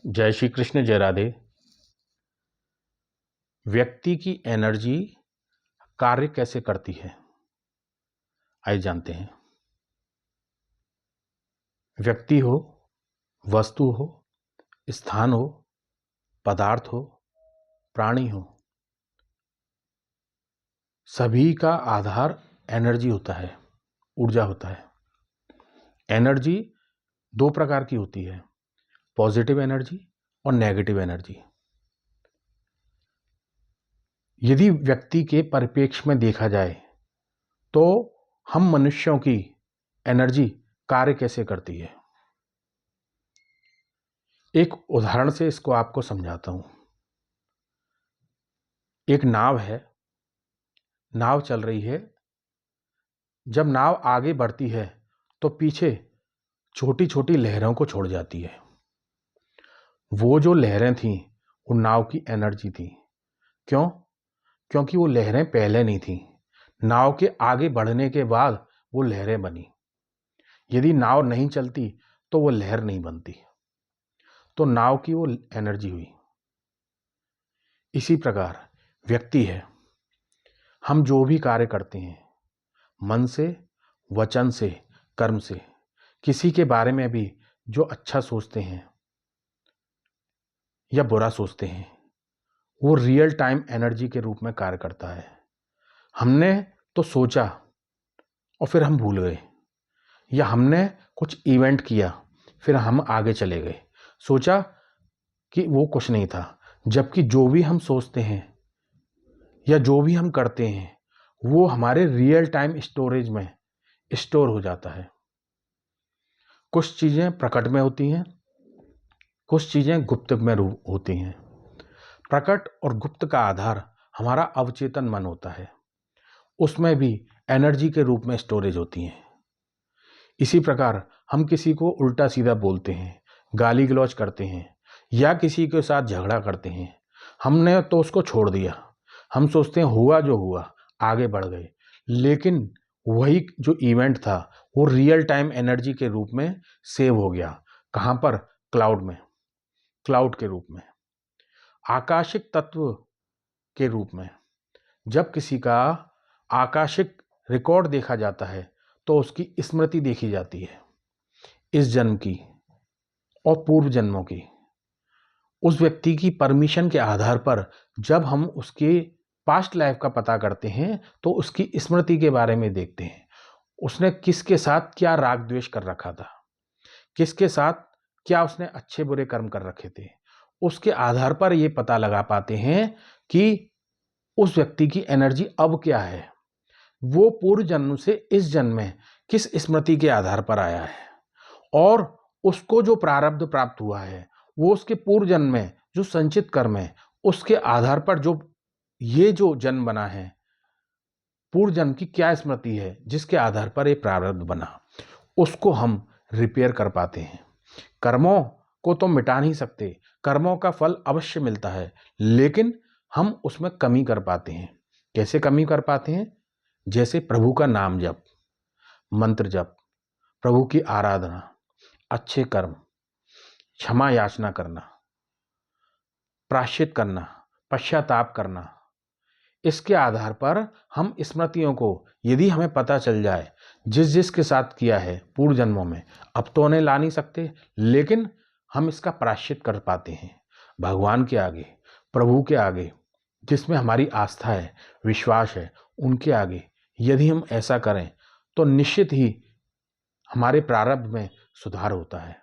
जय श्री कृष्ण, जय राधे। व्यक्ति की एनर्जी कार्य कैसे करती है, आइए जानते हैं। व्यक्ति हो, वस्तु हो, स्थान हो, पदार्थ हो, प्राणी हो, सभी का आधार एनर्जी होता है, ऊर्जा होता है। एनर्जी दो प्रकार की होती है, पॉजिटिव एनर्जी और नेगेटिव एनर्जी। यदि व्यक्ति के परिप्रेक्ष्य में देखा जाए तो हम मनुष्यों की एनर्जी कार्य कैसे करती है, एक उदाहरण से इसको आपको समझाता हूं। एक नाव है, नाव चल रही है। जब नाव आगे बढ़ती है तो पीछे छोटी छोटी लहरों को छोड़ जाती है। वो जो लहरें थीं वो नाव की एनर्जी थी। क्यों? क्योंकि वो लहरें पहले नहीं थीं, नाव के आगे बढ़ने के बाद वो लहरें बनी। यदि नाव नहीं चलती तो वो लहर नहीं बनती, तो नाव की वो एनर्जी हुई। इसी प्रकार व्यक्ति है, हम जो भी कार्य करते हैं मन से, वचन से, कर्म से, किसी के बारे में भी जो अच्छा सोचते हैं या बुरा सोचते हैं, वो रियल टाइम एनर्जी के रूप में कार्य करता है। हमने तो सोचा और फिर हम भूल गए, या हमने कुछ इवेंट किया फिर हम आगे चले गए, सोचा कि वो कुछ नहीं था, जबकि जो भी हम सोचते हैं या जो भी हम करते हैं वो हमारे रियल टाइम स्टोरेज में स्टोर हो जाता है। कुछ चीज़ें प्रकट में होती हैं, कुछ चीज़ें गुप्त में होती हैं। प्रकट और गुप्त का आधार हमारा अवचेतन मन होता है, उसमें भी एनर्जी के रूप में स्टोरेज होती हैं। इसी प्रकार हम किसी को उल्टा सीधा बोलते हैं, गाली गलौज करते हैं या किसी के साथ झगड़ा करते हैं, हमने तो उसको छोड़ दिया, हम सोचते हैं हुआ जो हुआ, आगे बढ़ गए, लेकिन वही जो इवेंट था वो रियल टाइम एनर्जी के रूप में सेव हो गया। कहाँ पर? क्लाउड में, क्लाउड के रूप में, आकाशिक तत्व के रूप में। जब किसी का आकाशिक रिकॉर्ड देखा जाता है तो उसकी स्मृति देखी जाती है, इस जन्म की और पूर्व जन्मों की। उस व्यक्ति की परमिशन के आधार पर जब हम उसके पास्ट लाइफ का पता करते हैं तो उसकी स्मृति के बारे में देखते हैं, उसने किसके साथ क्या राग द्वेष कर रखा था, किसके साथ क्या उसने अच्छे बुरे कर्म कर रखे थे। उसके आधार पर ये पता लगा पाते हैं कि उस व्यक्ति की एनर्जी अब क्या है, वो पूर्व जन्म से इस जन्म में किस स्मृति के आधार पर आया है, और उसको जो प्रारब्ध प्राप्त हुआ है वो उसके पूर्व जन्म में जो संचित कर्म है उसके आधार पर जो ये जो जन्म बना है, पूर्व जन्म की क्या स्मृति है जिसके आधार पर ये प्रारब्ध बना, उसको हम रिपेयर कर पाते हैं। कर्मों को तो मिटा नहीं सकते, कर्मों का फल अवश्य मिलता है, लेकिन हम उसमें कमी कर पाते हैं। कैसे कमी कर पाते हैं? जैसे प्रभु का नाम जप, मंत्र जप, प्रभु की आराधना, अच्छे कर्म, क्षमा याचना करना, प्रायश्चित करना, पश्चाताप करना, इसके आधार पर हम स्मृतियों को, यदि हमें पता चल जाए जिस जिसके साथ किया है पूर्व जन्मों में, अब तो उन्हें ला नहीं सकते, लेकिन हम इसका प्रायश्चित कर पाते हैं भगवान के आगे, प्रभु के आगे, जिसमें हमारी आस्था है, विश्वास है, उनके आगे यदि हम ऐसा करें तो निश्चित ही हमारे प्रारब्ध में सुधार होता है।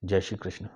जय श्री कृष्ण।